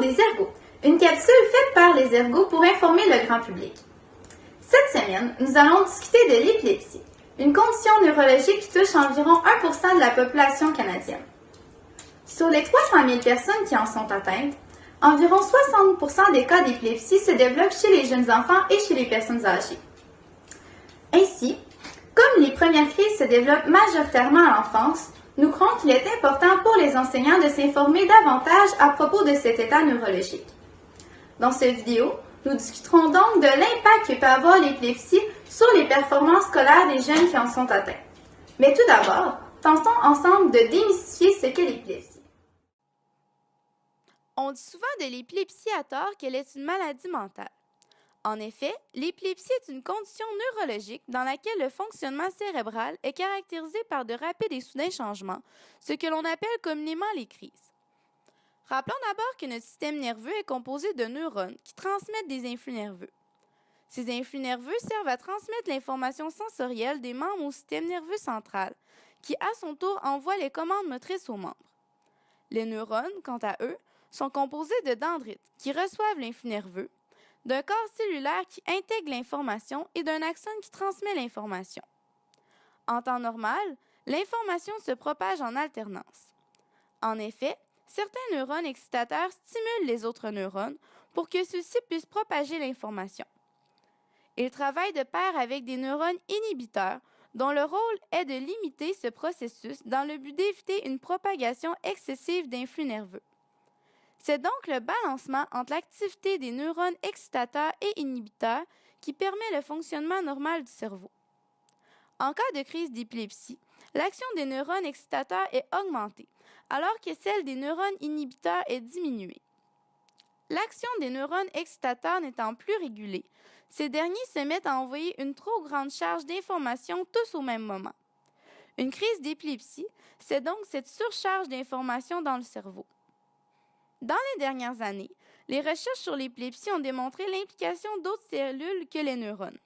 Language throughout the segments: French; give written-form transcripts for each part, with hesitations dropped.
des ergots, une capsule faite par les ergots pour informer le grand public. Cette semaine, nous allons discuter de l'épilepsie, une condition neurologique qui touche environ 1% de la population canadienne. Sur les 300 000 personnes qui en sont atteintes, environ 60% des cas d'épilepsie se développent chez les jeunes enfants et chez les personnes âgées. Ainsi, comme les premières crises se développent majoritairement à l'enfance, nous croyons qu'il est important pour les enseignants de s'informer davantage à propos de cet état neurologique. Dans cette vidéo, nous discuterons donc de l'impact que peut avoir l'épilepsie sur les performances scolaires des jeunes qui en sont atteints. Mais tout d'abord, tentons ensemble de démystifier ce qu'est l'épilepsie. On dit souvent de l'épilepsie à tort qu'elle est une maladie mentale. En effet, l'épilepsie est une condition neurologique dans laquelle le fonctionnement cérébral est caractérisé par de rapides et soudains changements, ce que l'on appelle communément les crises. Rappelons d'abord que notre système nerveux est composé de neurones qui transmettent des influx nerveux. Ces influx nerveux servent à transmettre l'information sensorielle des membres au système nerveux central, qui à son tour envoie les commandes motrices aux membres. Les neurones, quant à eux, sont composés de dendrites qui reçoivent l'influx nerveux, d'un corps cellulaire qui intègre l'information et d'un axone qui transmet l'information. En temps normal, l'information se propage en alternance. En effet, certains neurones excitateurs stimulent les autres neurones pour que ceux-ci puissent propager l'information. Ils travaillent de pair avec des neurones inhibiteurs dont le rôle est de limiter ce processus dans le but d'éviter une propagation excessive d'influx nerveux. C'est donc le balancement entre l'activité des neurones excitateurs et inhibiteurs qui permet le fonctionnement normal du cerveau. En cas de crise d'épilepsie, l'action des neurones excitateurs est augmentée, alors que celle des neurones inhibiteurs est diminuée. L'action des neurones excitateurs n'étant plus régulée, ces derniers se mettent à envoyer une trop grande charge d'informations tous au même moment. Une crise d'épilepsie, c'est donc cette surcharge d'informations dans le cerveau. Dans les dernières années, les recherches sur l'épilepsie ont démontré l'implication d'autres cellules que les neurones.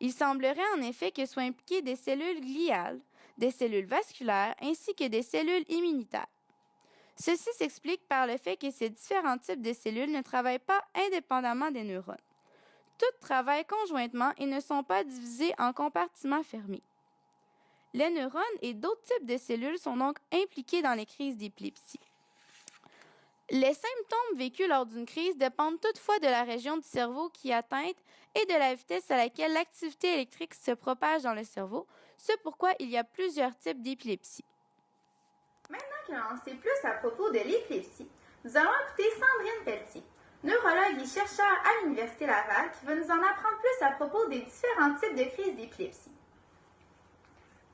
Il semblerait en effet que soient impliquées des cellules gliales, des cellules vasculaires ainsi que des cellules immunitaires. Ceci s'explique par le fait que ces différents types de cellules ne travaillent pas indépendamment des neurones. Toutes travaillent conjointement et ne sont pas divisées en compartiments fermés. Les neurones et d'autres types de cellules sont donc impliqués dans les crises d'épilepsie. Les symptômes vécus lors d'une crise dépendent toutefois de la région du cerveau qui est atteinte et de la vitesse à laquelle l'activité électrique se propage dans le cerveau, c'est pourquoi il y a plusieurs types d'épilepsie. Maintenant que l'on en sait plus à propos de l'épilepsie, nous allons écouter Sandrine Pelletier, neurologue et chercheur à l'Université Laval, qui va nous en apprendre plus à propos des différents types de crises d'épilepsie.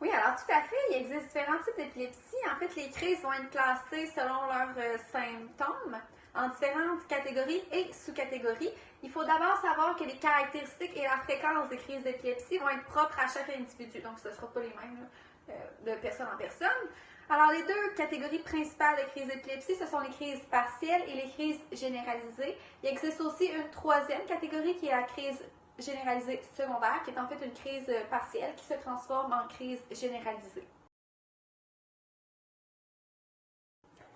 Oui, alors tout à fait, il existe différents types d'épilepsie. En fait, les crises vont être classées selon leurs symptômes en différentes catégories et sous-catégories. Il faut d'abord savoir que les caractéristiques et la fréquence des crises d'épilepsie vont être propres à chaque individu, donc ce ne sera pas les mêmes de personne en personne. Alors, les deux catégories principales de crises d'épilepsie, ce sont les crises partielles et les crises généralisées. Il existe aussi une troisième catégorie qui est la crise généralisée secondaire, qui est en fait une crise partielle qui se transforme en crise généralisée.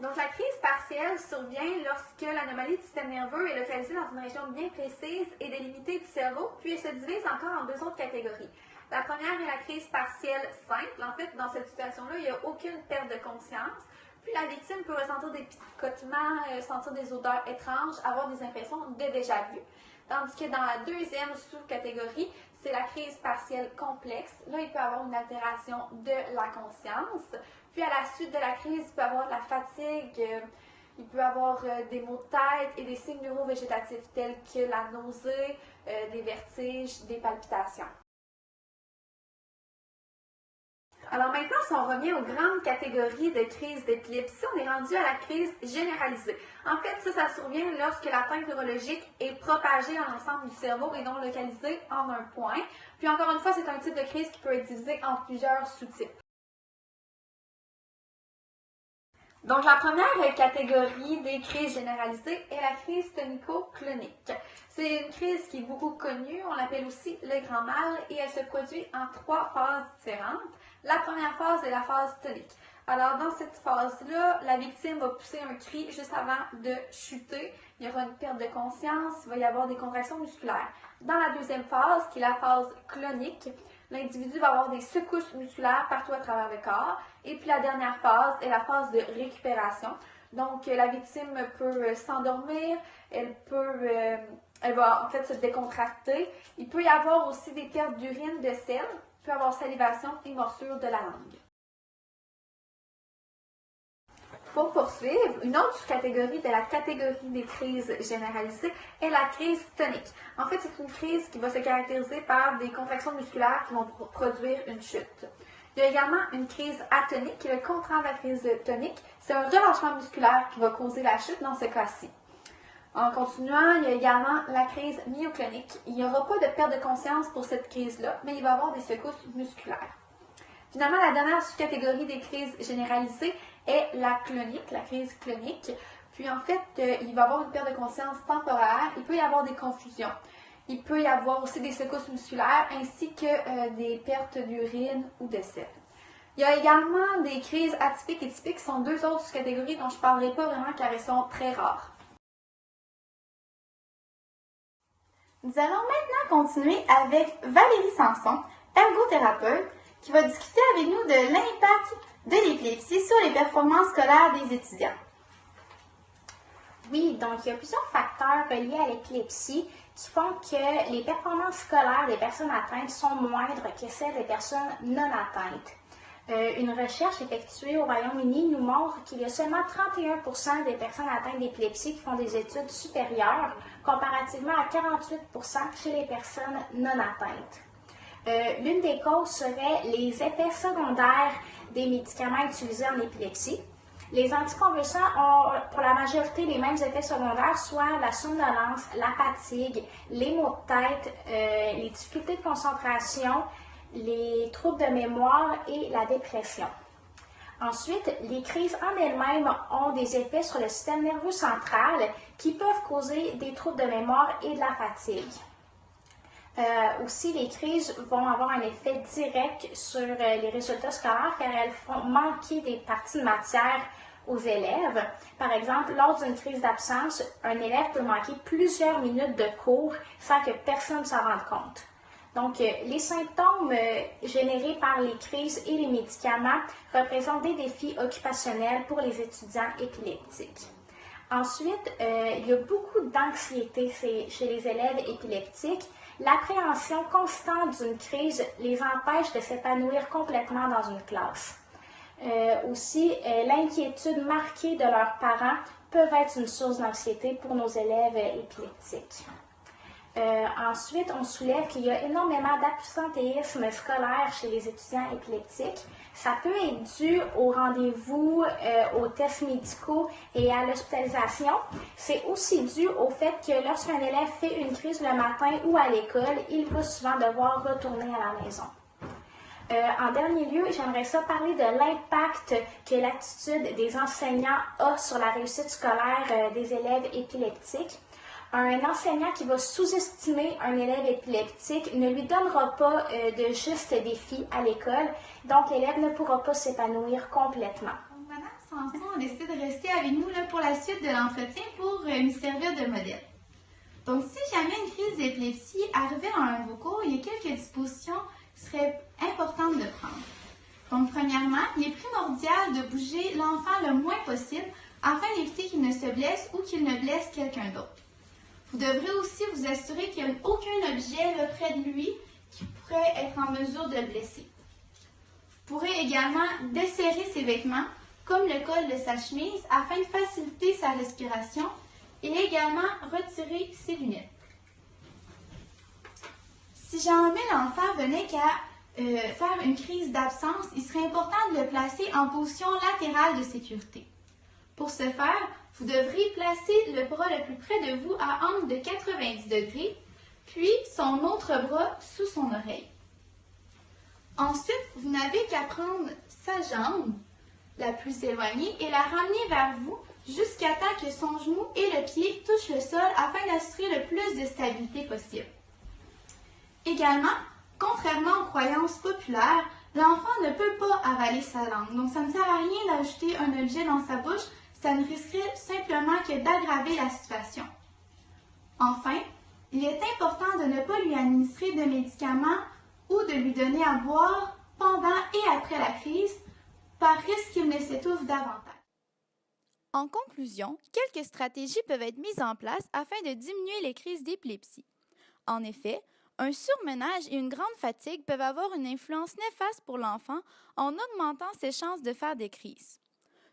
Donc, la crise partielle survient lorsque l'anomalie du système nerveux est localisée dans une région bien précise et délimitée du cerveau, puis elle se divise encore en deux autres catégories. La première est la crise partielle simple. En fait, dans cette situation-là, il n'y a aucune perte de conscience. Puis la victime peut ressentir des picotements, sentir des odeurs étranges, avoir des impressions de déjà-vu. Tandis que dans la deuxième sous-catégorie, c'est la crise partielle complexe. Là, il peut y avoir une altération de la conscience. Puis à la suite de la crise, il peut y avoir de la fatigue, il peut y avoir des maux de tête et des signes neurovégétatifs tels que la nausée, des vertiges, des palpitations. Alors maintenant, si on revient aux grandes catégories de crises d'épilepsie, on est rendu à la crise généralisée. En fait, ça survient lorsque l'atteinte neurologique est propagée dans l'ensemble du cerveau et non localisée en un point. Puis encore une fois, c'est un type de crise qui peut être divisé en plusieurs sous-types. Donc, la première catégorie des crises généralisées est la crise tonico-clonique. C'est une crise qui est beaucoup connue, on l'appelle aussi le grand mal, et elle se produit en trois phases différentes. La première phase est la phase tonique. Alors, dans cette phase-là, la victime va pousser un cri juste avant de chuter. Il y aura une perte de conscience, il va y avoir des contractions musculaires. Dans la deuxième phase, qui est la phase clonique, l'individu va avoir des secousses musculaires partout à travers le corps. Et puis la dernière phase est la phase de récupération. Donc, la victime peut s'endormir, elle va en fait se décontracter. Il peut y avoir aussi des pertes d'urine, de sel, il peut y avoir salivation et morsure de la langue. Pour poursuivre, une autre catégorie de la catégorie des crises généralisées est la crise tonique. En fait, c'est une crise qui va se caractériser par des contractions musculaires qui vont produire une chute. Il y a également une crise atonique, qui est le contraire de la crise tonique. C'est un relâchement musculaire qui va causer la chute dans ce cas-ci. En continuant, il y a également la crise myoclonique. Il n'y aura pas de perte de conscience pour cette crise-là, mais il va y avoir des secousses musculaires. Finalement, la dernière sous-catégorie des crises généralisées est la clonique, la crise clonique. Puis en fait, il va y avoir une perte de conscience temporaire, il peut y avoir des confusions, il peut y avoir aussi des secousses musculaires ainsi que des pertes d'urine ou de sel. Il y a également des crises atypiques et typiques, qui sont deux autres catégories dont je ne parlerai pas vraiment car elles sont très rares. Nous allons maintenant continuer avec Valérie Sanson, ergothérapeute, qui va discuter avec nous de l'impact de l'épilepsie sur les performances scolaires des étudiants. Oui, donc il y a plusieurs facteurs reliés à l'épilepsie qui font que les performances scolaires des personnes atteintes sont moindres que celles des personnes non atteintes. Une recherche effectuée au Royaume-Uni nous montre qu'il y a seulement 31% des personnes atteintes d'épilepsie qui font des études supérieures, comparativement à 48% chez les personnes non atteintes. L'une des causes serait les effets secondaires des médicaments utilisés en épilepsie. Les anticonvulsants ont pour la majorité les mêmes effets secondaires, soit la somnolence, la fatigue, les maux de tête, les difficultés de concentration, les troubles de mémoire et la dépression. Ensuite, les crises en elles-mêmes ont des effets sur le système nerveux central qui peuvent causer des troubles de mémoire et de la fatigue. Aussi, les crises vont avoir un effet direct sur les résultats scolaires car elles font manquer des parties de matière aux élèves. Par exemple, lors d'une crise d'absence, un élève peut manquer plusieurs minutes de cours sans que personne ne s'en rende compte. Donc, les symptômes générés par les crises et les médicaments représentent des défis occupationnels pour les étudiants épileptiques. Ensuite, il y a beaucoup d'anxiété chez les élèves épileptiques. L'appréhension constante d'une crise les empêche de s'épanouir complètement dans une classe. Aussi, l'inquiétude marquée de leurs parents peut être une source d'anxiété pour nos élèves épileptiques. Ensuite, on soulève qu'il y a énormément d'absentéisme scolaire chez les étudiants épileptiques. Ça peut être dû au rendez-vous, aux tests médicaux et à l'hospitalisation. C'est aussi dû au fait que lorsqu'un élève fait une crise le matin ou à l'école, il va souvent devoir retourner à la maison. En dernier lieu, j'aimerais ça parler de l'impact que l'attitude des enseignants a sur la réussite scolaire des élèves épileptiques. Un enseignant qui va sous-estimer un élève épileptique ne lui donnera pas de justes défis à l'école, donc l'élève ne pourra pas s'épanouir complètement. Donc, Madame Sanson a décidé de rester avec nous là, pour la suite de l'entretien pour nous servir de modèle. Donc, si jamais une crise d'épilepsie arrivait dans un de vos cours, il y a quelques dispositions qui seraient importantes de prendre. Donc, premièrement, il est primordial de bouger l'enfant le moins possible afin d'éviter qu'il ne se blesse ou qu'il ne blesse quelqu'un d'autre. Vous devrez aussi vous assurer qu'il n'y a aucun objet là, près de lui qui pourrait être en mesure de le blesser. Vous pourrez également desserrer ses vêtements, comme le col de sa chemise, afin de faciliter sa respiration et également retirer ses lunettes. Si jamais l'enfant venait qu'à faire une crise d'absence, il serait important de le placer en position latérale de sécurité. Pour ce faire, vous devrez placer le bras le plus près de vous à angle de 90 degrés, puis son autre bras sous son oreille. Ensuite, vous n'avez qu'à prendre sa jambe la plus éloignée et la ramener vers vous jusqu'à temps que son genou et le pied touchent le sol afin d'assurer le plus de stabilité possible. Également, contrairement aux croyances populaires, L'enfant ne peut pas avaler sa langue, donc ça ne sert à rien d'ajouter un objet dans sa bouche, ça ne risquerait simplement que d'aggraver la situation. Enfin, il est important de ne pas lui administrer de médicaments ou de lui donner à boire pendant et après la crise, par risque qu'il ne s'étouffe davantage. En conclusion, quelques stratégies peuvent être mises en place afin de diminuer les crises d'épilepsie. En effet, un surmenage et une grande fatigue peuvent avoir une influence néfaste pour l'enfant en augmentant ses chances de faire des crises.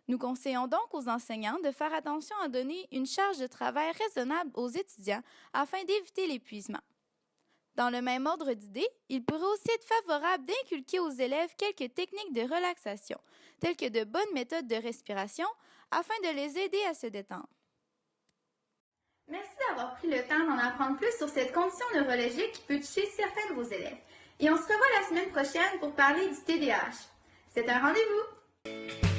Nous conseillons donc aux enseignants de faire attention à donner une charge de travail raisonnable aux étudiants afin d'éviter l'épuisement. Dans le même ordre d'idées, il pourrait aussi être favorable d'inculquer aux élèves quelques techniques de relaxation, telles que de bonnes méthodes de respiration, afin de les aider à se détendre. Merci d'avoir pris le temps d'en apprendre plus sur cette condition neurologique qui peut toucher certains de vos élèves. Et on se revoit la semaine prochaine pour parler du TDAH. C'est un rendez-vous!